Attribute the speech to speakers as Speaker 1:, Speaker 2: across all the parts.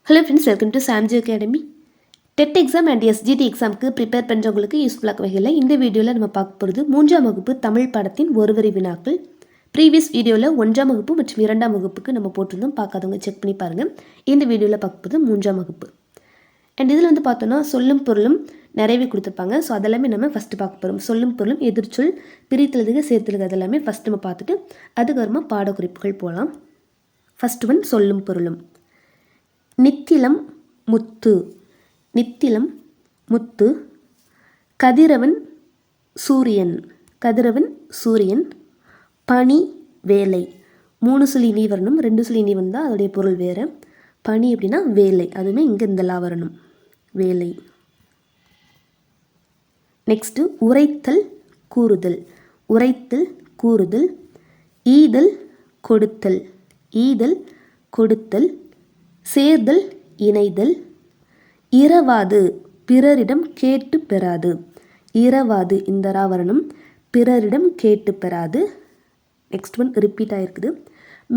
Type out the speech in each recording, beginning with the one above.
Speaker 1: Hello friends, welcome to Samji academy. TET exam and SGT எக்ஸாமுக்கு prepare பண்ணுறவங்களுக்கு யூஸ்ஃபுல்லாக வகையில் இந்த வீடியோவில் நம்ம பார்க்க போகிறது 3ஆம் வகுப்பு தமிழ் பாடத்தின் ஒருவரி வினாக்கள். ப்ரீவியஸ் வீடியோவில் 1ஆம் வகுப்பு மற்றும் 2ஆம் வகுப்புக்கு நம்ம போட்டிருந்தோம். பார்க்காதவங்க செக் பண்ணி பாருங்கள். இந்த வீடியோவில் பார்க்க போகிறது 3ஆம் வகுப்பு. அண்ட் இதில் பார்த்தோன்னா சொல்லும் பொருளும் நிறையவே கொடுத்துருப்பாங்க. ஸோ அதெல்லாமே நம்ம ஃபஸ்ட்டு பார்க்க போகிறோம். சொல்லும் பொருளும் எதிர்ச்சொல் பிரித்தெழுதுக சேர்த்தெழுதுக அதெல்லாமே ஃபஸ்ட்டு நம்ம பார்த்துட்டு அதுக்கப்புறமா பாடக்குறிப்புகள் போகலாம். ஃபஸ்ட் ஒன் சொல்லும் பொருளும். நித்திலம் முத்து, நித்திலம் முத்து. கதிரவன் சூரியன், கதிரவன் சூரியன். பனி வேலை. 3 சொல்லி நீ வரணும், 2 சொல்லி நீ வந்தால் அதோடைய பொருள் வேறு. பனி அப்படின்னா வேலை, அதுவுமே இங்கே இந்த லா வரணும், வேலை. நெக்ஸ்ட்டு உரைத்தல் கூறுதல், உரைத்தல் கூறுதல். ஈதல் கொடுத்தல், ஈதல் கொடுத்தல். சேர்தல் இணைதல். இரவாது பிறரிடம் கேட்டு பெறாது, இரவாது இந்த ராவரணம் பிறரிடம் கேட்டு பெறாது. நெக்ஸ்ட் ஒன் ரிப்பீட் ஆகிருக்குது.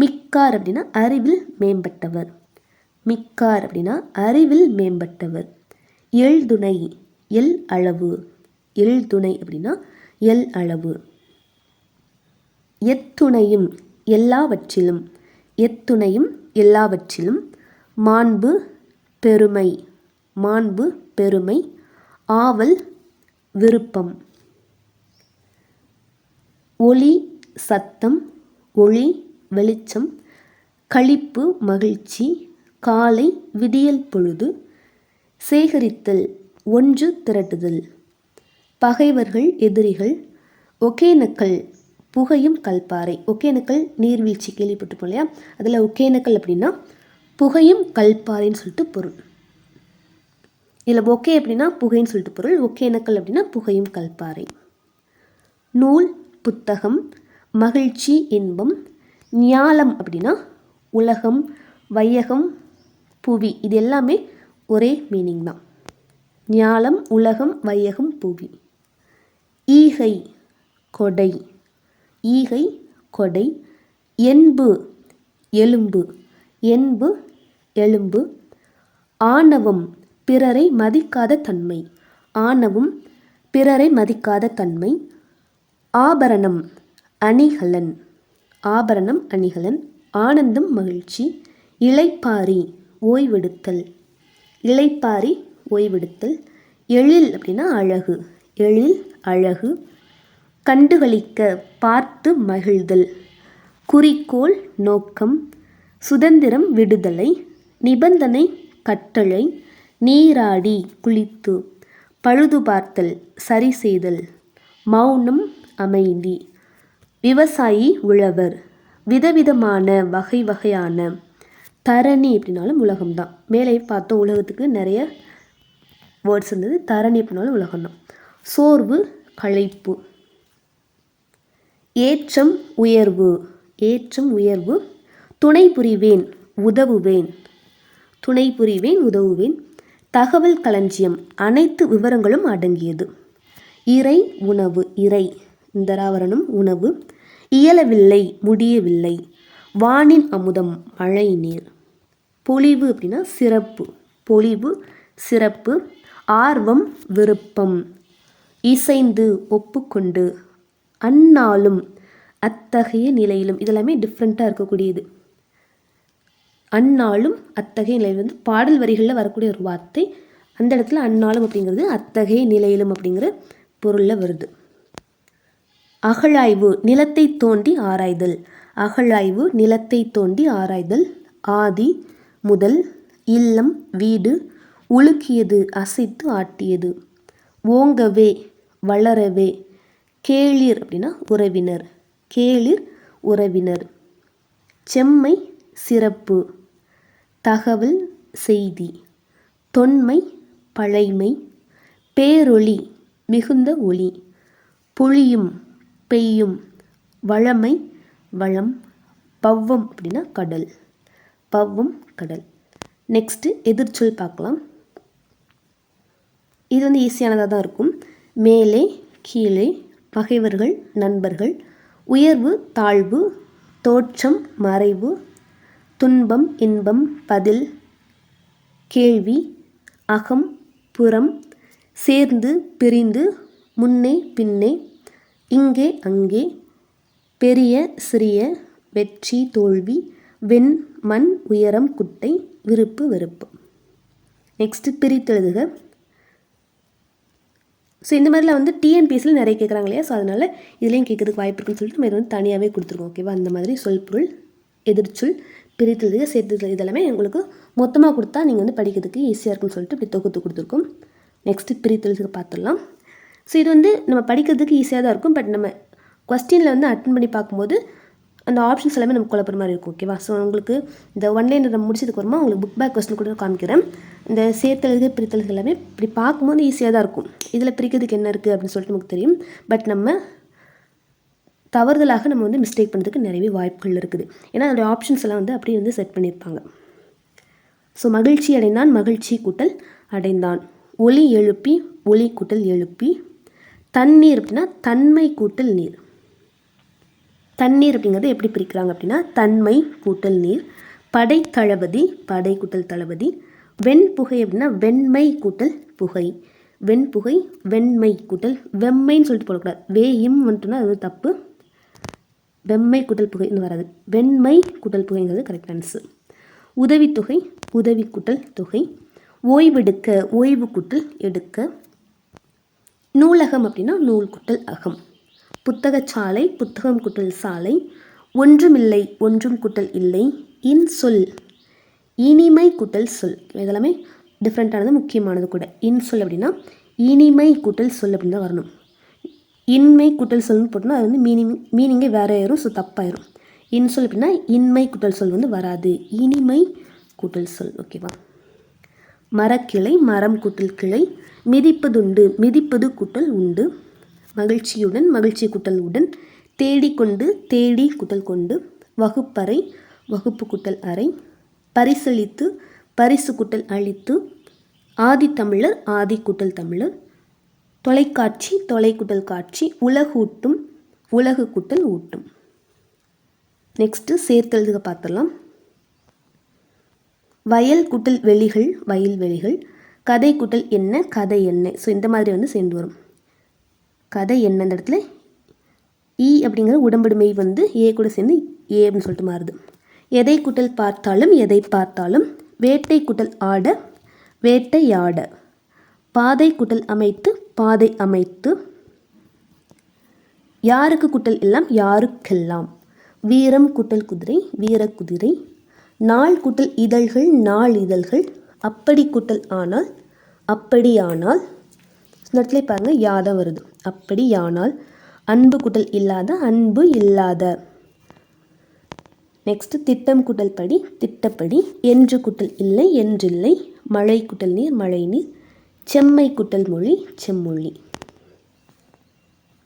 Speaker 1: மிக்கார் அப்படின்னா அறிவில் மேம்பட்டவர், மிக்கார் அப்படின்னா அறிவில் மேம்பட்டவர். எள்துணை எல் அளவு, எள்துணை அப்படின்னா எல் அளவு. எத்துணையும் எல்லாவற்றிலும், எத்துணையும் எல்லாவற்றிலும். மாண்பு பெருமை, மாண்பு பெருமை. ஆவல் விருப்பம். ஒளி சத்தம், ஒளி வெளிச்சம். களிப்பு மகிழ்ச்சி. காலை விடியல் பொழுது. சேகரித்தல் ஒன்று திரட்டுதல். பகைவர்கள் எதிரிகள். ஒகேனக்கல் புகையும் கல்பாறை, ஒகேனக்கல் நீர்வீழ்ச்சி கேள்விப்பட்டிருப்போம் இல்லையா, அதில் ஒகேனக்கல் அப்படின்னா புகையும் கல்பாறைன்னு சொல்லிட்டு பொருள். இதில் ஒகே அப்படின்னா புகைன்னு சொல்லிட்டு பொருள், ஒகேனக்கல் அப்படின்னா புகையும் கல்பாறை. நூல் புத்தகம். மகிழ்ச்சி இன்பம். ஞாலம் அப்படின்னா உலகம் வையகம் புவி, இது எல்லாமே ஒரே மீனிங் தான். ஞாலம் உலகம் வையகம் புவி. ஈகை கொடை, ஈகை கொடை. என்பு எலும்பு, என்பு எலும்பு. ஆணவம் பிறரை மதிக்காத தன்மை, ஆணவம் பிறரை மதிக்காத தன்மை. ஆபரணம் அணிகலன், ஆபரணம் அணிகலன். ஆனந்தம் மகிழ்ச்சி. இளைப்பாரி ஓய்வெடுத்தல், இளைப்பாரி ஓய்வெடுத்தல். எழில் அப்படின்னா அழகு, எழில் அழகு. கண்டுகளிக்க பார்த்து மகிழ்தல். குறிக்கோள் நோக்கம். சுதந்திரம் விடுதலை. நிபந்தனை கட்டளை. நீராடி குளித்து. பழுது பார்த்தல் சரி செய்தல். மௌனம் அமைதி. விவசாயி உழவர். விதவிதமான வகை வகையான. தரணி அப்படின்னாலும் உலகம்தான். மேலே பார்த்தோம் உலகத்துக்கு நிறைய வேர்ட்ஸ் இருந்தது. தரணி அப்படின்னாலும் உலகம்தான். சோர்வு களைப்பு. ஏற்றம் உயர்வு, ஏற்றம் உயர்வு. துணை புரிவேன் உதவுவேன், துணை புரிவேன் உதவுவேன். தகவல் களஞ்சியம் அனைத்து விவரங்களும் அடங்கியது. இறை உணவு, இறை இந்த ராவரணம் உணவு. இயலவில்லை முடியவில்லை. வானின் அமுதம் மழை நீர். பொலிவு அப்படின்னா சிறப்பு, பொலிவு சிறப்பு. ஆர்வம் விருப்பம். இசைந்து ஒப்புக்கொண்டு. அந்நாளும் அத்தகைய நிலையிலும், இதெல்லாமே டிஃப்ரெண்ட்டாக இருக்கக்கூடியது. அந்நாளும் அத்தகைய நிலையில் பாடல் வரிகளில் வரக்கூடிய ஒரு வார்த்தை. அந்த இடத்துல அந்நாளும் அப்படிங்கிறது அத்தகைய நிலையிலும் அப்படிங்கிற பொருளில் வருது. அகழாய்வு நிலத்தை தோண்டி ஆராய்தல், அகழாய்வு நிலத்தை தோண்டி ஆராய்தல். ஆதி முதல். இல்லம் வீடு. உலுக்கியது அசைத்து ஆட்டியது. ஓங்கவே வளரவே. கேளிர் அப்படின்னா உறவினர், கேளிர் உறவினர். செம்மை சிறப்பு. தகவல் செய்தி. தொன்மை பழைமை. பேரொளி மிகுந்த ஒளி. பொழியும் பெய்யும். வளமை வளம். பவ்வம் அப்படின்னா கடல், பவ்வம் கடல். நெக்ஸ்ட்டு எதிர்ச்சொல் பார்க்கலாம். இது ஈஸியானதாக தான் இருக்கும். மேலே கீழே. பகைவர்கள் நண்பர்கள். உயர்வு தாழ்வு. தோற்றம் மறைவு. துன்பம் இன்பம் பதில். கேள்வி, அகம், புறம், சேர்ந்து, பிரிந்து, முன்னே, பின்னே, இங்கே, அங்கே, பெரிய, சிறிய, வெற்றி, தோல்வி, வெண், மண், உயரம், குட்டை, விருப்பு, வெறுப்பு. நெக்ஸ்ட்டு பிரித்தெழுதுக. ஸோ இந்த மாதிரிலாம் வந்து டிஎன்பிஎஸ்சியில் நிறைய கேட்குறாங்க இல்லையா, ஸோ அதனால் இதுலேயும் கேட்கறதுக்கு வாய்ப்பு இருக்குன்னு சொல்லிட்டு நம்ம வந்து தனியாகவே கொடுத்துருக்கோம். ஓகேவா, அந்த மாதிரி சொல்பொருள், எதிர்ச்சொல், பிரித்தெழுதுக, சேர்த்து இதெல்லாமே உங்களுக்கு மொத்தமாக கொடுத்தா நீங்கள் வந்து படிக்கிறதுக்கு ஈஸியாக இருக்குன்னு சொல்லிட்டு இப்படி தொகுத்து கொடுத்துருக்கோம். நெக்ஸ்ட்டு பிரித்தெழுதுக பார்த்துடலாம். ஸோ இது வந்து நம்ம படிக்கிறதுக்கு ஈஸியாக தான் இருக்கும். பட் நம்ம கொஸ்டினில் வந்து அட்டன் பண்ணி பார்க்கும்போது அந்த ஆப்ஷன்ஸ் எல்லாமே நமக்கு குழப்பற மாதிரி இருக்கும். ஓகேவா, ஸோ உங்களுக்கு இந்த ஒன்லைன் நம்ம முடிச்சதுக்கு அப்புறமா உங்களுக்கு புக் பேக் கொஸ்டின் கூட காமிக்கிறேன். இந்த சேர்த்தெழுது பிரித்தெழுது எல்லாமே இப்படி பார்க்கும்போது ஈஸியாக தான் இருக்கும். இதில் பிரிக்கிறதுக்கு என்ன இருக்குது அப்படின்னு சொல்லிட்டு நமக்கு தெரியும். பட் நம்ம தவறுதலாக நம்ம வந்து மிஸ்டேக் பண்ணுறதுக்கு நிறையவே வாய்ப்புகள் இருக்குது. ஏன்னா அதோடைய ஆப்ஷன்ஸ் எல்லாம் வந்து அப்படியே வந்து செட் பண்ணியிருப்பாங்க. ஸோ மகிழ்ச்சி அடைந்தான், மகிழ்ச்சி கூட்டல் அடைந்தான். ஒலி எழுப்பி, ஒலி கூட்டல் எழுப்பி. தண்ணீர் அப்படின்னா தன்மை கூட்டல் நீர். தண்ணீர் அப்படிங்கிறது எப்படி பிரிக்கிறாங்க அப்படின்னா தன்மை கூட்டல் நீர். படை தளபதி, படை கூட்டல் தளபதி. வெண்புகை அப்படின்னா வெண்மை கூட்டல் புகை. வெண்புகை, வெண்மை கூட்டல் வெம்மைன்னு சொல்லிட்டு போடக்கூடாது. வேயும் வந்துட்டுனா அது தப்பு. வெம்மை கூட்டல் புகைன்னு வராது. வெண்மை கூட்டல் புகைங்கிறது கரெக்ட் ஆன்சர். உதவித்தொகை, உதவி கூட்டல் தொகை. ஓய்வெடுக்க, ஓய்வு கூட்டல் எடுக்க. நூலகம் அப்படின்னா நூல் கூட்டல் அகம். புத்தகச்சாலை, புத்தகம் கூட்டல் சாலை. ஒன்றுமில்லை, ஒன்றும் கூட்டல் இல்லை. இன்சொல், இனிமை கூட்டல் சொல். இதெல்லாமே டிஃப்ரெண்ட்டானது, முக்கியமானது கூட. இன்சொல் அப்படின்னா இனிமை கூட்டல் சொல் அப்படின்னு தான் வரணும். இன்மை கூட்டல் சொல்னு போட்டோம்னா அது வந்து மீனிங்கே வேற ஆயிரும். ஸோ தப்பாயிரும். இன்சொல் அப்படின்னா இன்மை கூட்டல் சொல் வந்து வராது. இனிமை கூட்டல் சொல். ஓகேவா. மரக்கிளை, மரம் கூட்டல் கிளை. மிதிப்பதுண்டு, மிதிப்பது கூட்டல் உண்டு. மகிழ்ச்சியுடன், மகிழ்ச்சி கூட்டல் உடன். தேடிக்கொண்டு, தேடி கூட்டல் கொண்டு. வகுப்பறை, வகுப்பு கூட்டல் அறை. பரிசளித்து, பரிசு கூட்டல் அளித்து. ஆதித்தமிழர், ஆதி கூட்டல் தமிழர். தொலைக்காட்சி, தொலை கூட்டல் காட்சி. உலகூட்டும், உலகு கூட்டல் ஊட்டும். நெக்ஸ்ட்டு சேர்த்தெழுதுக பார்த்துடலாம். வயல் கூட்டல் வெளிகள், வயல் வெளிகள். கதை கூட்டல் என்ன, கதை என்ன. ஸோ இந்த மாதிரி வந்து சேர்ந்து வரும். கதை என்ன இந்த இடத்துல ஈ அப்படிங்கிற உடம்படுமை வந்து ஏ கூட சேர்ந்து ஏ அப்படின்னு சொல்லிட்டு மாறுது. எதை கூட்டல் பார்த்தாலும், எதை பார்த்தாலும். வேட்டை கூட்டல் ஆட, வேட்டையாட. பாதை கூட்டல் அமைத்து, பாதை அமைத்து. யாருக்கு கூட்டல் எல்லாம், யாருக்கெல்லாம். வீரம் கூட்டல் குதிரை, வீர குதிரை. நாள் கூட்டல் இதழ்கள், நாள் இதழ்கள். அப்படி கூட்டல் ஆனால், அப்படியானால். இந்த இடத்துல பாருங்கள் யாதான் வருது. அப்படியானால். அன்பு கூட்டல் இல்லாத, அன்பு இல்லாத. நெக்ஸ்ட் திட்டம் கூட்டல் படி, திட்டப்படி. என்று கூட்டல் இல்லை, என்றில்லை. மழை கூட்டல் நீர், மழை நீர். செம்மை கூட்டல் மொழி, செம்மொழி.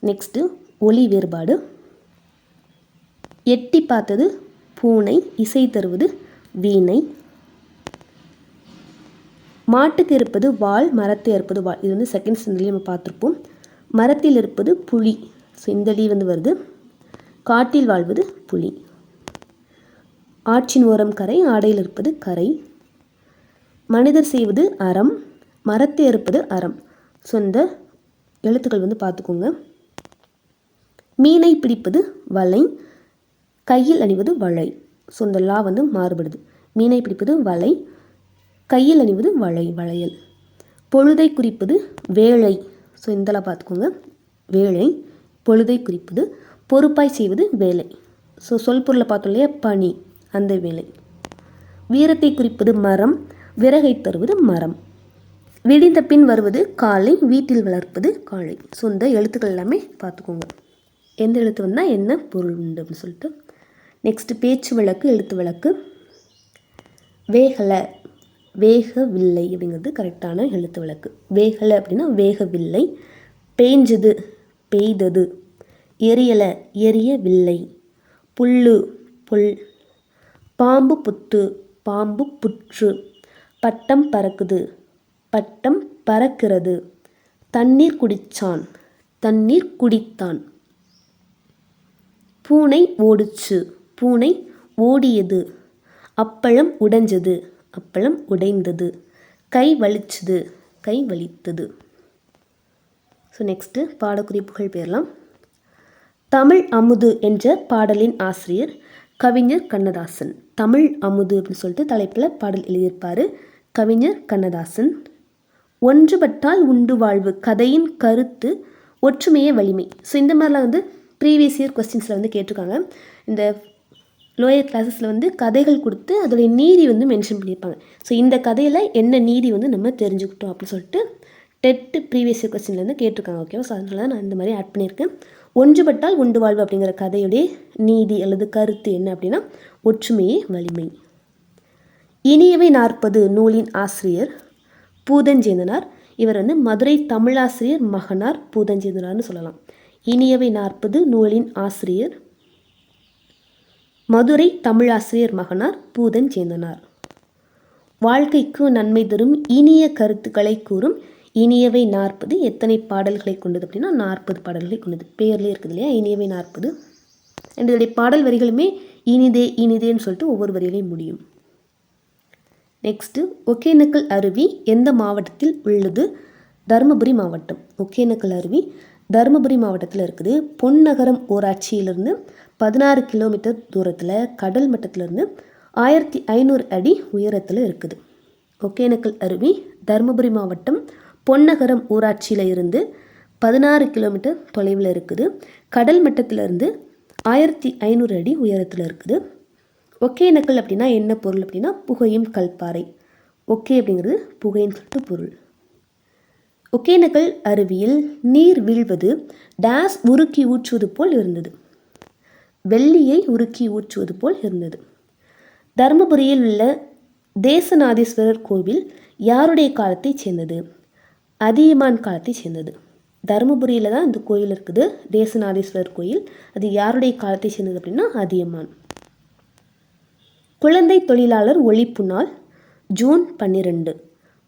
Speaker 1: நெக்ஸ்ட்டு ஒலி வேறுபாடு. எட்டி பார்த்தது பூனை, இசை தருவது வீணை. மாட்டுக்கு இருப்பது வால், மரத்தில் இருப்பது வால். இது வந்து செகண்ட் ஸ்டாண்டர்ட்லேயே நம்ம பார்த்துருப்போம். மரத்தில் இருப்பது புலி. ஸோ இந்த டி வந்து வருது. காட்டில் வாழ்வது புலி. ஆற்றின் ஓரம் கரை, ஆடையில் இருப்பது கரை. மனிதர் செய்வது அறம், மரத்தில் இருப்பது அறம். ஸோ இந்த எழுத்துக்கள் வந்து பார்த்துக்கோங்க. மீனை பிடிப்பது வலை, கையில் அணிவது வளை. ஸோ இந்த லா வந்து மாறுபடுது. மீனை பிடிப்பது வலை, கையில் அணிவது வளை, வளையல். பொழுதை குறிப்பது வேலை. ஸோ இதெல்லாம் பார்த்துக்கோங்க. வேலை, பொழுதை குறிப்பது. பொறுப்பாய் செய்வது வேலை. ஸோ சொல் பொருளை பார்த்தோம் இல்லையா, பணி, அந்த வேலை. வீரத்தை குறிப்பது மரம், விறகை தருவது மரம். விடிந்த பின் வருவது காலை, வீட்டில் வளர்ப்பது காளை. ஸோ இந்த எழுத்துக்கள் எல்லாமே பார்த்துக்கோங்க. எந்த எழுத்து வந்தால் என்ன பொருள் உண்டு அப்படின்னு சொல்லிட்டு. நெக்ஸ்ட்டு பேச்சு வழக்கு, எழுத்து வழக்கு. வேகலை, வேகவில்லை அப்படிங்கிறது கரெக்டான எழுத்து வழக்கு. வேகலை அப்படின்னா வேகவில்லை. பேஞ்சது, பெய்தது. எரியலை, எரியவில்லை. புல்லு, புல். பாம்பு புத்து, பாம்பு புற்று. பட்டம் பறக்குது, பட்டம் பறக்கிறது. தண்ணீர் குடித்தான், தண்ணீர் குடித்தான். பூனை ஓடுச்சு, பூனை ஓடியது. அப்பளம் உடைஞ்சது, அப்பளம் உடைந்தது. கை வலிச்சுது, கை வலித்தது. ஸோ நெக்ஸ்ட்டு பாடக்குறிப்புகள் பேரலாம். தமிழ் அமுது என்ற பாடலின் ஆசிரியர் கவிஞர் கண்ணதாசன். தமிழ் அமுது அப்படின்னு சொல்லிட்டு தலைப்பில் பாடல் எழுதியிருப்பார் கவிஞர் கண்ணதாசன். ஒன்றுபட்டால் உண்டு வாழ்வு, கதையின் கருத்து ஒற்றுமையே வலிமை. ஸோ இந்த மாதிரிலாம் வந்து ப்ரீவியஸ் இயர் கொஸ்டின்ஸில் வந்து கேட்டிருக்காங்க. இந்த லோயர் கிளாஸஸில் வந்து கதைகள் கொடுத்து அதோடைய நீதி வந்து மென்ஷன் பண்ணியிருப்பாங்க. ஸோ இந்த கதையில் என்ன நீதி வந்து நம்ம தெரிஞ்சுக்கிட்டோம் அப்படின்னு சொல்லிட்டு டெட் ப்ரீவியஸ் இயர் கொஸ்டின்லேருந்து கேட்டிருக்காங்க. ஓகேவா? ஸோ அதனால தான் நான் இந்த மாதிரி ஆட் பண்ணியிருக்கேன். ஒன்றுபட்டால் உண்டு வாழ்வு அப்படிங்கிற கதையுடைய நீதி அல்லது கருத்து என்ன அப்படின்னா ஒற்றுமையே வலிமை. இனியவை 40 நூலின் ஆசிரியர் பூதஞ்சேந்தனார். இவர் வந்து மதுரை தமிழாசிரியர் மகனார் பூதஞ்சேந்தனார்னு சொல்லலாம். இனியவை 40 நூலின் ஆசிரியர் மதுரை தமிழாசிரியர் மகனார் பூதஞ்சேந்தனார். வாழ்க்கைக்கு நன்மை தரும் இனிய கருத்துக்களை கூறும் இனியவை 40 எத்தனை பாடல்களை கொண்டது அப்படின்னா 40 பாடல்களை கொண்டது. பேர்லேயே இருக்குது இல்லையா, இனியவை 40. அண்ட் இதோடைய பாடல் வரிகளுமே இனிதே இனிதேன்னு சொல்லிட்டு ஒவ்வொரு வரிகளையும் முடியும். நெக்ஸ்ட்டு ஒகேனக்கல் அருவி எந்த மாவட்டத்தில் உள்ளது? தருமபுரி மாவட்டம். ஒகேனக்கல் அருவி தருமபுரி மாவட்டத்தில் இருக்குது. பொன்னகரம் ஊராட்சியிலிருந்து 16 கிலோமீட்டர் தூரத்தில் கடல் மட்டத்திலிருந்து 1500 அடி உயரத்தில் இருக்குது. ஒகேனக்கல் அருவி தருமபுரி மாவட்டம் பொன்னகரம் ஊராட்சியில் இருந்து 16 கிலோமீட்டர் தொலைவில் இருக்குது. கடல் மட்டத்திலிருந்து 1500 அடி உயரத்தில் இருக்குது. ஒகேனக்கல் அப்படின்னா என்ன பொருள் அப்படின்னா புகையும் கல்பாறை. ஒகே அப்படிங்கிறது புகைன்னு சொல்லிட்டு பொருள். ஒகேனக்கல் அருவியில் நீர் வீழ்வது டேஸ் உருக்கி ஊற்றுவது போல் இருந்தது. வெள்ளியை உருக்கி ஊற்றுவது போல் இருந்தது. தருமபுரியில் உள்ள தேசநாதீஸ்வரர் கோவில் யாருடைய காலத்தை சேர்ந்தது? அதியமான் காலத்தை சேர்ந்தது. தருமபுரியில் தான் இந்த கோயில் இருக்குது, தேசநாதீஸ்வரர் கோயில். அது யாருடைய காலத்தை சேர்ந்தது அப்படின்னா அதியமான். குழந்தை தொழிலாளர் ஒழிப்பு நாள் ஜூன் 12.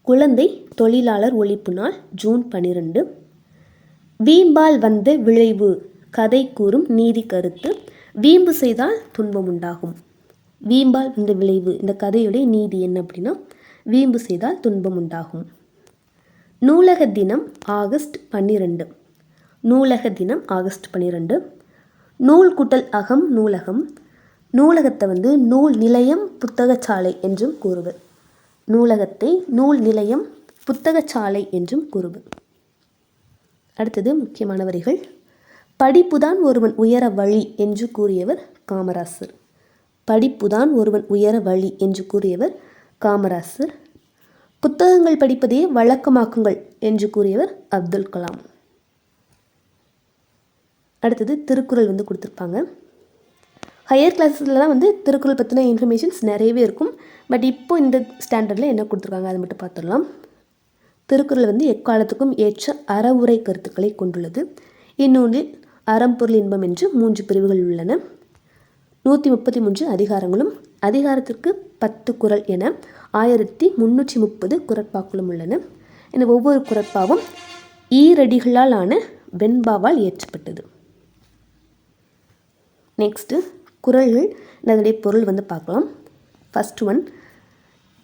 Speaker 1: குழந்தை தொழிலாளர் ஒழிப்பு நாள் ஜூன் 12. வீம்பால் வந்த விளைவு கதை கூறும் நீதி கருத்து. வீம்பு செய்தால் துன்பம் உண்டாகும். வீம்பால் வந்த விளைவு இந்த கதையுடைய நீதி என்ன அப்படின்னா வீம்பு செய்தால் துன்பம் உண்டாகும். நூலக தினம் ஆகஸ்ட் 12. நூலக தினம் ஆகஸ்ட் 12. நூல் கூட்டல் அகம் நூலகம். நூலகத்தை வந்து நூல் நிலையம் புத்தகச்சாலை என்றும் கூறுவர். நூலகத்தை நூல் நிலையம் புத்தகச்சாலை என்றும் கூறுவர். அடுத்தது முக்கியமான வரிகள். படிப்புதான் ஒருவன் உயர வழி என்று கூறியவர் காமராசர். படிப்புதான் ஒருவன் உயர வழி என்று கூறியவர் காமராசர். புத்தகங்கள் படிப்பதையே வழக்கமாக்குங்கள் என்று கூறியவர் அப்துல் கலாம். அடுத்தது திருக்குறள் வந்து கொடுத்துருப்பாங்க. ஹையர் கிளாஸஸ்லாம் வந்து திருக்குறள் பற்றின இன்ஃபர்மேஷன்ஸ் நிறையவே இருக்கும். பட் இப்போ இந்த ஸ்டாண்டர்டில் என்ன கொடுத்துருக்காங்க அதை மட்டும் பார்த்துடலாம். திருக்குறள் வந்து எக்காலத்துக்கும் ஏற்ற அறவுரை கருத்துக்களை கொண்டுள்ளது. இந்நூலில் அறம்பொருள் இன்பம் என்று 3 பிரிவுகள் உள்ளன. 133 அதிகாரங்களும் அதிகாரத்திற்கு 10 குறள் என 1330 குறட்பாக்களும் உள்ளன. என ஒவ்வொரு குறட்பாவும் ஈரடிகளால் ஆன வெண்பாவால் இயற்றப்பட்டது. நெக்ஸ்ட்டு குறள்கள் அதனுடைய பொருள் வந்து பார்க்கலாம். ஃபர்ஸ்ட் ஒன்,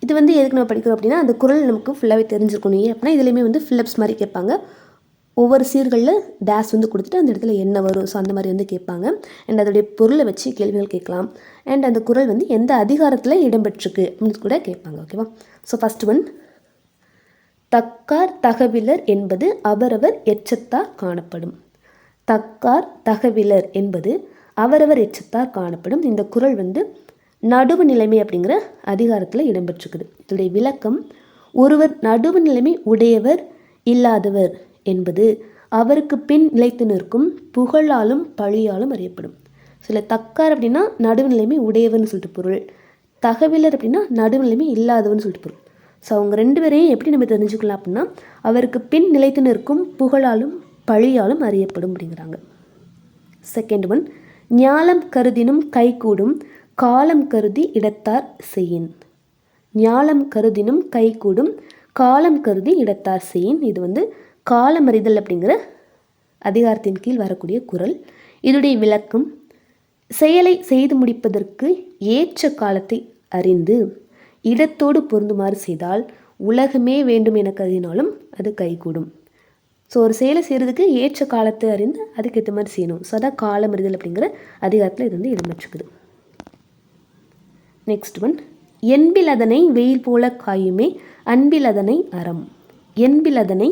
Speaker 1: இது வந்து எதுக்கு நம்ம படிக்கிறோம் அப்படின்னா அந்த குறள் நமக்கு ஃபுல்லாகவே தெரிஞ்சிருக்கணும். ஏன் அப்படின்னா இதுலேயுமே வந்து ஃபில்லப்ஸ் மாதிரி கேட்பாங்க. ஒவ்வொரு சீர்களில் டேஸ் வந்து கொடுத்துட்டு அந்த இடத்துல என்ன வரும், ஸோ அந்த மாதிரி வந்து கேட்பாங்க. அண்ட் அதோடைய பொருளை வச்சு கேள்விகள் கேட்கலாம். அண்ட் அந்த குறள் வந்து எந்த அதிகாரத்தில் இடம்பெற்றிருக்கு அப்படின்னு கூட கேட்பாங்க. ஓகேவா? ஸோ ஃபர்ஸ்ட் ஒன், தக்கார் தகவிலர் என்பது அவரவர் எச்சத்தார் காணப்படும். தக்கார் தகவிலர் என்பது அவரவர் எச்சத்தார் காணப்படும். இந்த குறள் வந்து நடுவு நிலைமை அப்படிங்கிற அதிகாரத்தில் இடம்பெற்றிருக்குது. இதனுடைய விளக்கம், ஒருவர் நடுவு நிலைமை உடையவர் இல்லாதவர் என்பது அவருக்கு பின் நிலைத்து நிற்கும் புகழாலும் பழியாலும் அறியப்படும். சில தக்கார் அப்படின்னா நடுவுநிலைமை உடையவர்னு சொல்லிட்டு பொருள், தகவலர் அப்படின்னா நடுவுநிலைமை இல்லாதவர்னு சொல்லிட்டு பொருள். ஸோ அவங்க 2 பேரையும் எப்படி நம்ம தெரிஞ்சுக்கலாம் அப்படின்னா அவருக்கு பின் நிலைத்து நிற்கும் புகழாலும் பழியாலும் அறியப்படும் அப்படிங்கிறாங்க. செகண்ட் ஒன், ஞாலம் கருதினும் கைகூடும் காலம் கருதி இடத்தார் செய்யின். ஞாலம் கருதினும் கைகூடும் காலம் கருதி இடத்தார் செய்யின். இது வந்து காலமறிதல் அப்படிங்கிற அதிகாரத்தின் கீழ் வரக்கூடிய குறள். இதனுடைய விளக்கம், செயலை செய்து முடிப்பதற்கு ஏற்ற காலத்தை அறிந்து இடத்தோடு பொருந்துமாறு செய்தால் உலகமே வேண்டும் என கருதினாலும் அது கைகூடும். ஸோ ஒரு செயலை செய்கிறதுக்கு ஏற்ற காலத்தை அறிந்து அதுக்கேற்ற மாதிரி செய்யணும். ஸோ அதான் காலமறிதல் அப்படிங்கிற அதிகாரத்தில் இது வந்து இடம்பெற்றுக்குது. நெக்ஸ்ட் ஒன், என்பில் அதனை வெயில் போல காயுமே அன்பில் அதனை அறம். என்பில் அதனை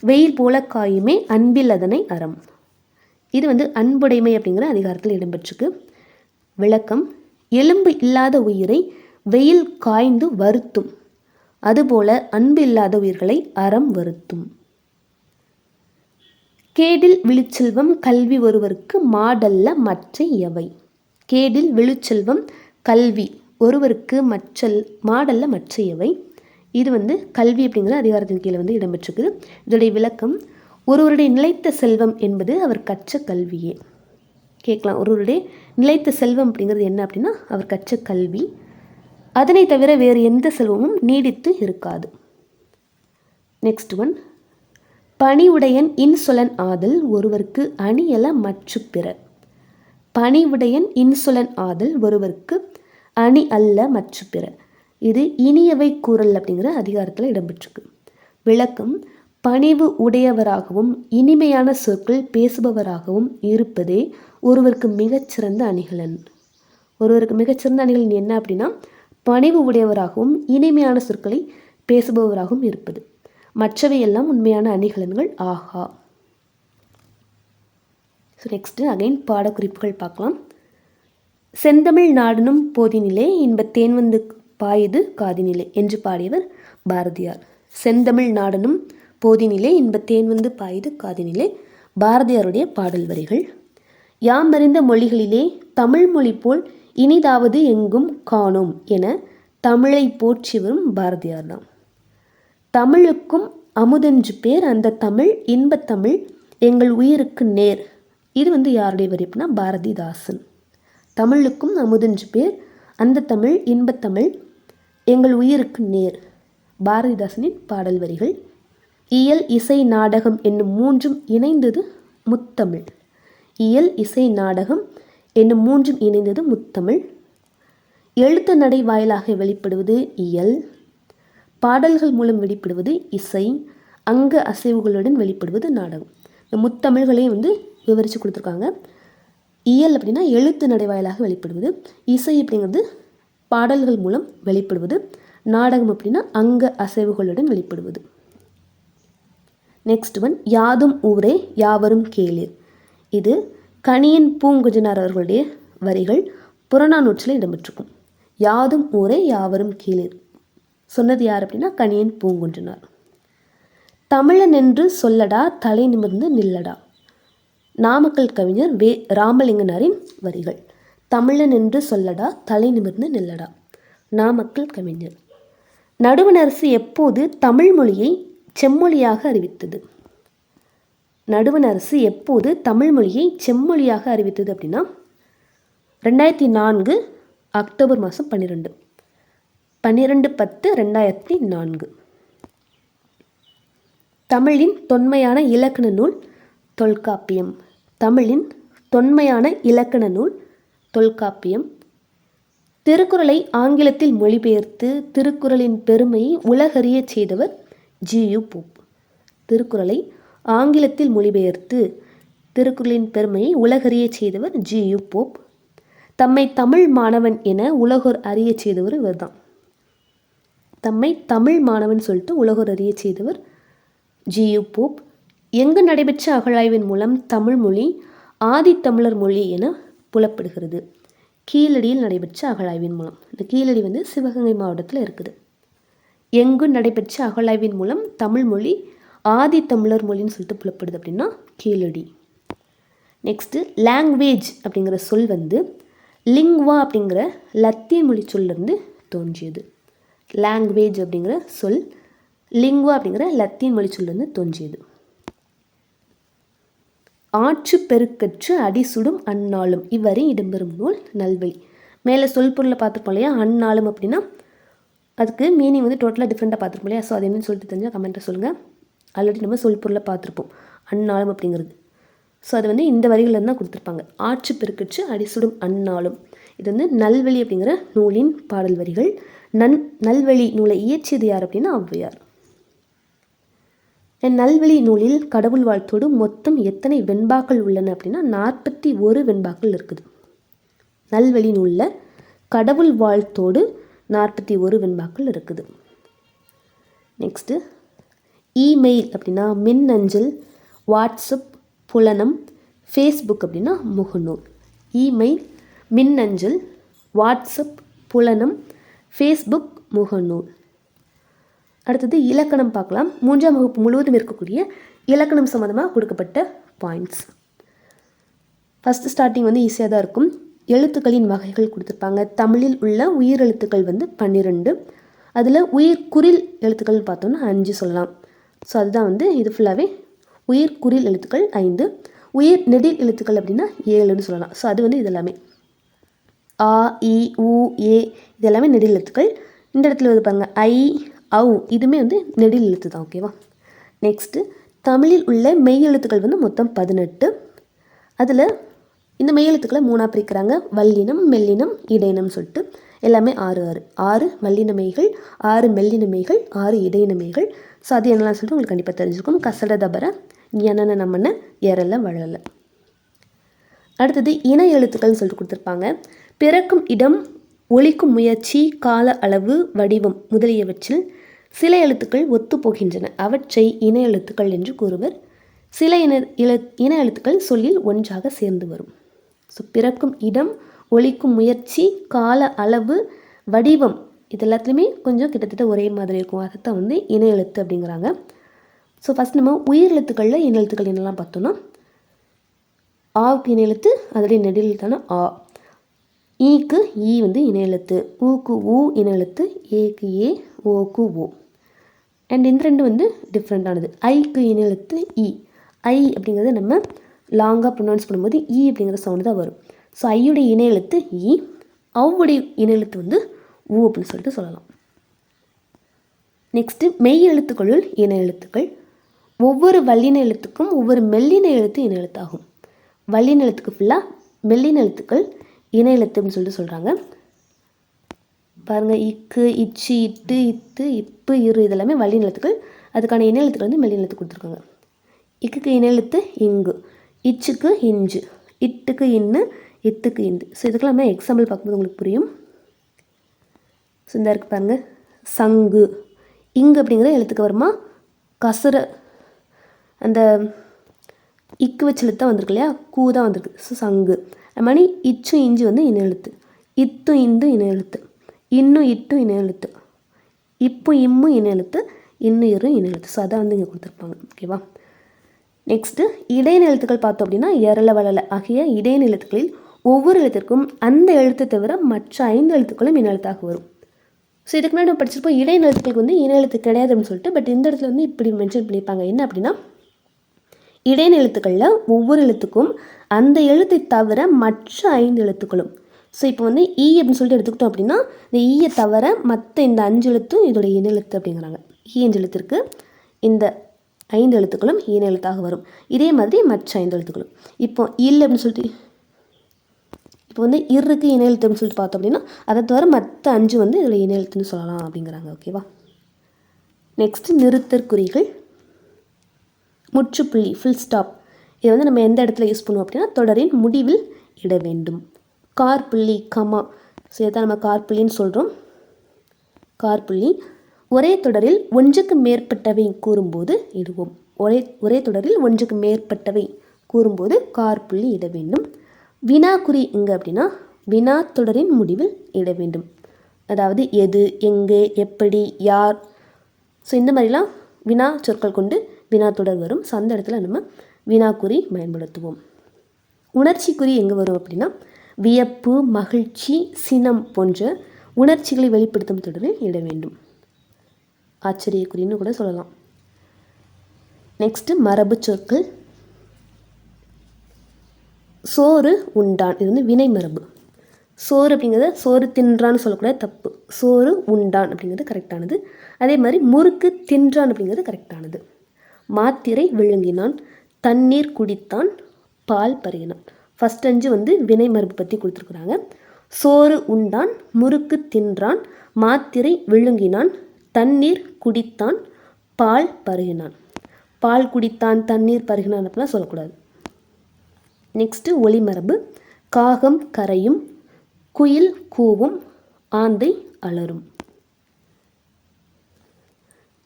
Speaker 1: வெயில் போல காயுமே அன்பில் அதனை அறம். இது வந்து அன்புடைமை அப்படிங்கிற அதிகாரத்தில் இடம்பெற்றுக்கு. விளக்கம், எலும்பு இல்லாத உயிரை வெயில் காய்ந்து வருத்தும், அதுபோல அன்பு இல்லாத உயிர்களை அறம் வருத்தும். கேடில் விழுச்செல்வம் கல்வி ஒருவருக்கு மாடல்ல மற்ற எவை. கேடில் விழுச்செல்வம் கல்வி ஒருவருக்கு மாடல்ல மற்ற எவை. இது வந்து கல்வி அப்படிங்கிற அதிகாரத்தின் கீழே வந்து இடம்பெற்றிருக்குது. இதோடைய விளக்கம், ஒருவருடைய நிலைத்த செல்வம் என்பது அவர் கற்ற கல்வியே. கேட்கலாம், ஒருவருடைய நிலைத்த செல்வம் அப்படிங்கிறது என்ன அப்படின்னா அவர் கற்ற கல்வி. அதனை தவிர வேறு எந்த செல்வமும் நீடித்து இருக்காது. நெக்ஸ்ட் ஒன், பணிவுடையன் இன்சொலன் ஆதல் ஒருவருக்கு அணியல மற்று பிற. பணிவுடையன் இன்சொலன் ஆதல் ஒருவருக்கு அணி அல்ல மற்று பிற. இது இனியவை கூறல் அப்படிங்கிற அதிகாரத்தில் இடம்பெற்றிருக்கு. விளக்கம், பணிவு உடையவராகவும் இனிமையான சொற்கள் பேசுபவராகவும் இருப்பதே ஒருவருக்கு மிகச்சிறந்த அணிகலன். ஒருவருக்கு மிகச்சிறந்த அணிகலன் என்ன அப்படின்னா பணிவு உடையவராகவும் இனிமையான சொற்களை பேசுபவராகவும் இருப்பது. மற்றவையெல்லாம் உண்மையான அணிகலன்கள் ஆகா. ஸோ நெக்ஸ்ட்டு அகைன் பாடக்குறிப்புகள் பார்க்கலாம். செந்தமிழ் நாடனும் போதினிலே இன்பத் தேன் வந்து பாயுது காதினிலே என்று பாடியவர் பாரதியார். செந்தமிழ் நாடனும் போதினிலே இன்பத் தேன் வந்து பாயுது காதினிலே, பாரதியாருடைய பாடல் வரிகள். யாம் அறிந்த மொழிகளிலே தமிழ் மொழி போல் இனிதாவது எங்கும் காணோம் என தமிழை போற்றி வரும் பாரதியார் தான். தமிழுக்கும் அமுதென்று பேர் அந்த தமிழ் இன்பத்தமிழ் எங்கள் உயிருக்கு நேர். இது வந்து யாருடைய வரி அப்படின்னா பாரதிதாசன். தமிழுக்கும் அமுதென்று பேர் அந்த தமிழ் இன்பத்தமிழ் எங்கள் உயிருக்கு நேர், பாரதிதாசனின் பாடல் வரிகள். இயல் இசை நாடகம் என்னும் மூன்றும் இணைந்தது முத்தமிழ். இயல் இசை நாடகம் என்னும் மூன்றும் இணைந்தது முத்தமிழ். எழுத்து நடை வாயிலாக வெளிப்படுவது இயல், பாடல்கள் மூலம் வெளிப்படுவது இசை, அங்க அசைவுகளுடன் வெளிப்படுவது நாடகம். இந்த முத்தமிழ்களையும் வந்து விவரித்து கொடுத்துருக்காங்க. இயல் அப்படின்னா எழுத்து நடை வாயிலாக வெளிப்படுவது, இசை அப்படிங்கிறது பாடல்கள் மூலம் வெளிப்படுவது, நாடகம் அப்படின்னா அங்க அசைவுகளுடன் வெளிப்படுவது. நெக்ஸ்ட் ஒன், யாதும் ஊரே யாவரும் கேளீர். இது கணியன் பூங்குன்றனார் அவர்களுடைய வரிகள். புறநானூற்றில் இடம்பெற்றிருக்கும். யாதும் ஊரே யாவரும் கேளீர் சொன்னது யார் அப்படின்னா கணியன் பூங்குன்றனார். தமிழன் என்று சொல்லடா தலை நிமிர்ந்து நில்லடா, நாமக்கல் கவிஞர் வே ராமலிங்கனாரின் வரிகள். தமிழன் என்று சொல்லடா தலை நிமிர்ந்து நில்லடா, நாமக்கல் கவிஞர். நடுவண் அரசு எப்போது தமிழ் மொழியை செம்மொழியாக அறிவித்தது. நடுவண் அரசு எப்போது தமிழ் மொழியை செம்மொழியாக அறிவித்தது அப்படின்னா 2004 அக்டோபர் மாதம் 12/10/2004. தமிழின் தொன்மையான இலக்கண நூல் தொல்காப்பியம். தமிழின் தொன்மையான இலக்கண நூல் தொல்காப்பியம். திருக்குறளை ஆங்கிலத்தில் மொழிபெயர்த்து திருக்குறளின் பெருமையை உலகறிய செய்தவர் ஜி.யு. போப். திருக்குறளை ஆங்கிலத்தில் மொழிபெயர்த்து திருக்குறளின் பெருமையை உலகறிய செய்தவர் ஜி.யு. போப். தம்மை தமிழ் மாணவன் என உலகோர் அறிய செய்தவர் இவர் தான். தம்மை தமிழ் மாணவன் சொல்லிட்டு உலகோர் அறிய செய்தவர் ஜி.யு. போப். எங்கு நடைபெற்ற அகழாய்வின் மூலம் தமிழ் மொழி ஆதித்தமிழர் மொழி என புலப்படுகிறது. கீழடியில் நடைபெற்ற அகழாய்வின் மூலம். இந்த கீழடி வந்து சிவகங்கை மாவட்டத்தில் இருக்குது. எங்கு நடைபெற்ற அகழாய்வின் மூலம் தமிழ் மொழி ஆதித்தமிழர் மொழின்னு சொல்லிட்டு புலப்படுது அப்படின்னா கீழடி. நெக்ஸ்ட்டு லாங்குவேஜ் அப்படிங்கிற சொல் வந்து லிங்வா அப்படிங்கிற லத்தீன் மொழி சொல்லிருந்து தோன்றியது. லாங்குவேஜ் அப்படிங்கிற சொல் லிங்வா அப்படிங்கிற லத்தீன் மொழி சொல்லிருந்து தோன்றியது. ஆற்று பெருக்கற்று அடிசுடும் அந்நாளும் இவ்வரை இடம்பெறும் நூல் நல்வழி. மேலே சொல் பொருளை பார்த்துருப்போம் இல்லையா. அந்நாளும் அப்படின்னா அதுக்கு மீனிங் வந்து டோட்டலாக டிஃப்ரெண்ட்டாக பார்த்துருப்போம் இல்லையா. ஸோ அது என்னன்னு சொல்லிட்டு தெரிஞ்சால் கமெண்ட்டை சொல்லுங்கள். ஆல்ரெடி நம்ம சொல் பொருளை பார்த்துருப்போம் அந்நாளும் அப்படிங்கிறது. ஸோ அது வந்து இந்த வரிகளில் தான் கொடுத்துருப்பாங்க. ஆற்று பெருக்கற்று அடிசுடும் அந்நாளும். இது வந்து நல்வழி அப்படிங்கிற நூலின் பாடல் வரிகள். நல்வழி நூலை இயற்றியது யார் அப்படின்னா ஔவையார். நல்வழி நூலில் கடவுள் வாழ்த்தோடு மொத்தம் எத்தனை வெண்பாக்கள் உள்ளன அப்படின்னா 41 வெண்பாக்கள் இருக்குது. நல்வழி நூலில் கடவுள் வாழ்த்தோடு 41 வெண்பாக்கள் இருக்குது. நெக்ஸ்ட்டு இமெயில் அப்படின்னா மின்னஞ்சல், வாட்ஸ்அப், புலனம், ஃபேஸ்புக் அப்படின்னா முகநூல். இமெயில், மின்னஞ்சல், வாட்ஸ்அப், புலனம், ஃபேஸ்புக், முகநூல். அடுத்தது இலக்கணம் பார்க்கலாம். 3ஆம் வகுப்பு முழுவதும் இருக்கக்கூடிய இலக்கணம் சம்மந்தமாக கொடுக்கப்பட்ட பாயிண்ட்ஸ். ஃபஸ்ட்டு ஸ்டார்டிங் வந்து ஈஸியாக தான் இருக்கும். எழுத்துக்களின் வகைகள் கொடுத்துருப்பாங்க. தமிழில் உள்ள உயிர் எழுத்துக்கள் வந்து 12. அதில் உயிர் குறில் எழுத்துக்கள் பார்த்தோம்னா 5 சொல்லலாம். ஸோ அதுதான் வந்து இது ஃபுல்லாகவே உயிர் குறில் எழுத்துக்கள் 5. உயிர் நெடில் எழுத்துக்கள் அப்படின்னா 7ன்னு சொல்லலாம். ஸோ அது வந்து இதெல்லாமே ஆ, இ, உ, ஏ இது எல்லாமே நெடில் எழுத்துக்கள். இந்த இடத்துல வந்து பாருங்கள் ஐ, ஔ இதுவுமே வந்து நெடில் எழுத்து தான். ஓகேவா. நெக்ஸ்ட்டு தமிழில் உள்ள மெய் எழுத்துக்கள் வந்து மொத்தம் 18. அதில் இந்த மெய் எழுத்துக்களை 3ஆக பிரிக்கிறாங்க. வல்லினம், மெல்லினம், இடையினம் சொல்லிட்டு எல்லாமே 6 வல்லின மெய்கள், 6 மெல்லின மெய்கள், 6 இடையின மெய்கள். ஸோ அது என்னெல்லாம் சொல்லிட்டு உங்களுக்கு கண்டிப்பாக தெரிஞ்சுக்கும். கசட தபர ஞனன நம்மன ஏறல வளரல. அடுத்தது இணை எழுத்துக்கள்னு சொல்லிட்டு கொடுத்துருப்பாங்க. பிறக்கும் இடம், ஒலிக்கும் முயற்சி, கால அளவு, வடிவம் முதலியவற்றில் சில எழுத்துக்கள் ஒத்துப்போகின்றன. அவற்றை இணை எழுத்துக்கள் என்று கூறுவர். சில இன எழுத்துக்கள் சொல்லில் ஒன்றாக சேர்ந்து வரும். ஸோ பிறக்கும் இடம், ஒலிக்கும் முயற்சி, கால அளவு, வடிவம் இது எல்லாத்துலேயுமே கொஞ்சம் கிட்டத்தட்ட ஒரே மாதிரி இருக்கும். அதைத்தான் வந்து இணை எழுத்து அப்படிங்கிறாங்க. ஸோ ஃபஸ்ட் நம்ம உயிர் எழுத்துக்களில் இணை எழுத்துக்கள் என்னெல்லாம் பார்த்தோன்னா ஆவுக்கு இணை எழுத்து, அதோடைய நெடில் எழுத்தான ஆ. ஈக்கு ஈ வந்து இணை எழுத்து, ஊக்கு ஊ இணை எழுத்து, ஏக்கு ஏ, ஓக்கு ஓ. அண்ட் இந்த ரெண்டு வந்து டிஃப்ரெண்ட்டானது. ஐக்கு இணை எழுத்து இ. ஐ அப்படிங்கிறது நம்ம லாங்காக ப்ரொனவுன்ஸ் பண்ணும்போது இ அப்படிங்கிற சவுண்டு தான் வரும். ஸோ ஐயுடைய இணை எழுத்து இ, அவ்வுடைய இணை எழுத்து வந்து ஊ அப்படின்னு சொல்லிட்டு சொல்லலாம். நெக்ஸ்ட்டு மெய் எழுத்துக்களுள் இணை எழுத்துக்கள். ஒவ்வொரு வல்லின எழுத்துக்கும் ஒவ்வொரு மெல்லின எழுத்து இணை எழுத்தாகும். வல்லின எழுத்துக்கு ஃபுல்லாக மெல்லின எழுத்துக்கள் இணை எழுத்து அப்படின்னு சொல்லிட்டு சொல்கிறாங்க. பாருங்கள் இக்கு, இச்சு, இட்டு, இத்து, இப்பு, இரு இதெல்லாமே வல்லின எழுத்துக்கள். அதுக்கான இணை எழுத்துக்கள் வந்து மெல்லின எழுத்து கொடுத்துருக்காங்க. இக்குக்கு இணை எழுத்து இங்கு, இச்சுக்கு இஞ்சு, இட்டுக்கு இன்னு, இத்துக்கு இந்து. ஸோ இதுக்கெல்லாமே எக்ஸாம்பிள் பார்க்கும்போது உங்களுக்கு புரியும். ஸோ இந்த இருக்குது பாருங்கள் சங்கு. இங்கு அப்படிங்கிற எழுத்துக்கு வருமா கசர அந்த இக்கு வச்சு எழுத்து தான் வந்திருக்கு இல்லையா, கூ தான் வந்திருக்கு. ஸோ சங்கு. அது மாதிரி இச்சு இஞ்சு வந்து இணை எழுத்து, இத்து இந்து இணை எழுத்து, இன்னும் இட்டும் இணை எழுத்து, இப்போ இம்மும் இணை எழுத்து, இன்னும் இரும் இணை எழுத்து. ஸோ அதான் வந்து இங்கே கொடுத்துருப்பாங்க. ஓகேவா. நெக்ஸ்ட்டு இடையின எழுத்துக்கள் பார்த்தோம் அப்படின்னா எரல வளல ஆகிய இடையின எழுத்துக்களில் ஒவ்வொரு எழுத்திற்கும் அந்த எழுத்தை தவிர மற்ற 5 எழுத்துக்களும் இணை எழுத்தாக வரும். ஸோ இதுக்கு முன்னாடி நம்ம படிச்சிருப்போம் இடையின எழுத்துக்களுக்கு வந்து இணை எழுத்து கிடையாது அப்படின்னு சொல்லிட்டு. பட் இந்த இடத்துல வந்து இப்படி மென்ஷன் பண்ணியிருப்பாங்க. என்ன அப்படின்னா இடையின எழுத்துக்களில் ஒவ்வொரு எழுத்துக்கும் அந்த எழுத்தை தவிர மற்ற 5 எழுத்துக்களும். ஸோ இப்போ வந்து ஈ அப்படின்னு சொல்லிட்டு எடுத்துக்கிட்டோம் அப்படின்னா இந்த ஈயை தவிர மற்ற இந்த 5 எழுத்தும் இதோட இணை எழுத்து அப்படிங்கிறாங்க. ஈ என்ற எழுத்திற்கு இந்த 5 எழுத்துக்களும் இணை எழுத்தாக வரும். இதே மாதிரி மற்ற 5 எழுத்துக்களும். இப்போ இல் அப்படின்னு சொல்லிட்டு இப்போ வந்து இருக்கு இணை எழுத்து அப்படின்னு சொல்லிட்டு பார்த்தோம் அப்படின்னா அதை தவிர மற்ற 5 வந்து இதில் இணை எழுத்துன்னு சொல்லலாம் அப்படிங்கிறாங்க. ஓகேவா. நெக்ஸ்ட்டு நிறுத்தற்குறிகள். முற்றுப்புள்ளி ஃபுல் ஸ்டாப் இதை வந்து நம்ம எந்த இடத்துல யூஸ் பண்ணுவோம் அப்படின்னா தொடரின் முடிவில் இட வேண்டும். கார்புள்ளி கமா. ஸோ இதை நம்ம கார்புள்ளின்னு சொல்கிறோம். கார்புள்ளி ஒரே தொடரில் ஒன்றுக்கு மேற்பட்டவை கூறும்போது இடுவோம். ஒரே தொடரில் ஒன்றுக்கு மேற்பட்டவை கூறும்போது கார்புள்ளி இட வேண்டும். வினாக்குறி எங்கே அப்படின்னா வினா தொடரின் முடிவில் இட வேண்டும். அதாவது எது, எங்கே, எப்படி, யார். ஸோ இந்த மாதிரிலாம் வினா சொற்கள் கொண்டு வினா தொடர் வரும். ஸோ அந்த இடத்துல நம்ம வினாக்குறி பயன்படுத்துவோம். உணர்ச்சிக்குறி எங்கே வரும் அப்படின்னா வியப்பு, மகிழ்ச்சி, சினம் போன்ற உணர்ச்சிகளை வெளிப்படுத்தும் தொடரில் இட வேண்டும். ஆச்சரியக்குறின்னு கூட சொல்லலாம். நெக்ஸ்ட்டு மரபு சொற்கள். சோறு உண்டான் இது வந்து வினை மரபு. சோறு அப்படிங்கிறத சோறு தின்றான்னு சொல்லக்கூடாது, தப்பு. சோறு உண்டான் அப்படிங்கிறது கரெக்டானது. அதே மாதிரி முறுக்கு தின்றான் அப்படிங்கிறது கரெக்டானது. மாத்திரை விழுங்கினான், தண்ணீர் குடித்தான், பால் பருகினான். ஃபஸ்ட் 5 வந்து வினை மரபு பற்றி கொடுத்துருக்குறாங்க. சோறு உண்டான், முறுக்கு தின்றான், மாத்திரை விழுங்கினான், தண்ணீர் குடித்தான், பால் பருகினான். பால் குடித்தான், தண்ணீர் பருகினான் அப்படிலாம் சொல்லக்கூடாது. நெக்ஸ்ட்டு ஒளிமரபு. காகம் கரையும், குயில் கூவும், ஆந்தை அலறும்.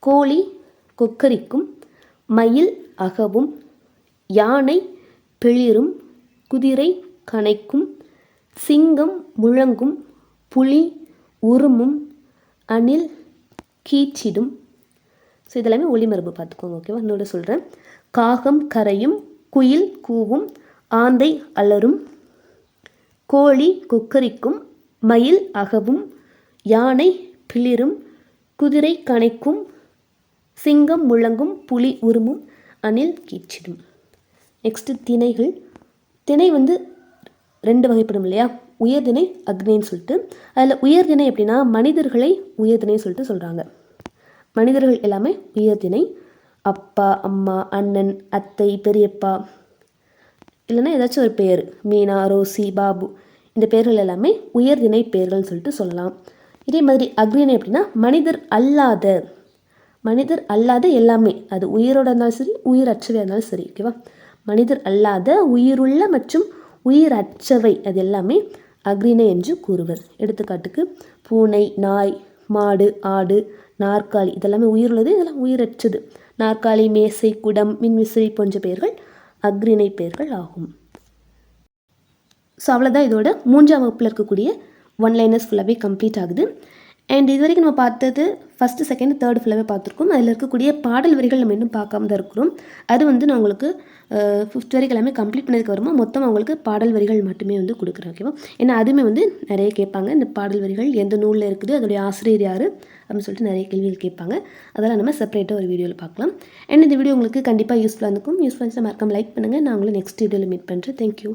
Speaker 1: கோழி கொக்கரிக்கும், மயில் அகவும், யானை பிளிரும், குதிரை கனைக்கும், சிங்கம் முழங்கும், புலி உருமும், அணில் கீச்சிடும். ஸோ இதெல்லாமே ஒளிமரபு பார்த்துக்கோங்க. ஓகேவா? இன்னொரு சொல்கிறேன். காகம் கரையும், குயில் கூவும், ஆந்தை அலறும், கோழி கொக்கரிக்கும், மயில் அகவும், யானை பிளிரும், குதிரை கனைக்கும், சிங்கம் முழங்கும், புலி உருமும், அணில் கீச்சிடும். நெக்ஸ்ட்டு திணைகள். திணை வந்து 2 வகைப்படும் இல்லையா? உயர்திணை, அக்னின்னு சொல்லிட்டு. அதில் உயர்திணை அப்படின்னா மனிதர்களை உயர்திணைன்னு சொல்லிட்டு சொல்கிறாங்க. மனிதர்கள் எல்லாமே உயர்திணை. அப்பா, அம்மா, அண்ணன், அத்தை, பெரியப்பா, இல்லைன்னா ஏதாச்சும் ஒரு பேர், மீனா, ரோசி, பாபு, இந்த பேர்கள் எல்லாமே உயர்திணை பேர்கள்னு சொல்லிட்டு சொல்லலாம். இதே மாதிரி அக்னிணை அப்படின்னா மனிதர் அல்லாத எல்லாமே, அது உயிரோட இருந்தாலும் சரி, உயிரற்றவை இருந்தாலும் சரி. ஓகேவா? மனிதர் அல்லாத உயிருள்ள மற்றும் உயிரற்றவை அது எல்லாமே அக்னிணை என்று கூறுவர். எடுத்துக்காட்டுக்கு பூனை, நாய், மாடு, ஆடு, நாற்காலி, இதெல்லாமே உயிருள்ளது, இதெல்லாம் உயிரற்றது. நாற்காலி, மேசை, குடம், மின்விசிறி போன்ற பெயர்கள் அக்னிணை பெயர்கள் ஆகும். ஸோ அவ்வளோதான் இதோட 3ஆம் வகுப்பில் இருக்கக்கூடிய ஒன்லைனர்ஸ் ஃபுல்லாகவே கம்ப்ளீட் ஆகுது. அண்ட் இது வரைக்கும் நம்ம பார்த்தது ஃபஸ்ட்டு, செகண்ட், தேர்டு ஃபுல்லாகவே பார்த்துருக்கோம். அதில் இருக்கக்கூடிய பாடல் வரிகள் நம்ம இன்னும் பார்க்காம தான் இருக்கிறோம். அது வந்து நான் உங்களுக்கு 5th வரைக்கும் எல்லாமே கம்ப்ளீட் பண்ணதுக்கு வருமா மொத்தம் அவங்களுக்கு பாடல் வரிகள் மட்டுமே வந்து கொடுக்குறேன். ஓகேவா? ஏன்னா அதுவுமே வந்து நிறைய கேட்பாங்க. இந்த பாடல் வரிகள் எந்த நூலில் இருக்குது, அதோடைய ஆசிரியர் யார் அப்படின்னு சொல்லிட்டு நிறைய கேள்விகள் கேட்பாங்க. அதெல்லாம் நம்ம செப்பரேட்டாக ஒரு வீடியோவில் பார்க்கலாம். அண்ட் இந்த வீடியோ உங்களுக்கு கண்டிப்பாக யூஸ்ஃபுல்லாக இருக்கும். யூஸ்ஃபுல்லாக மறக்காம லைக் பண்ணுங்கள். நான் உங்களை நெக்ஸ்ட் வீடியோவில் மீட் பண்ணுறேன். தேங்க்யூ.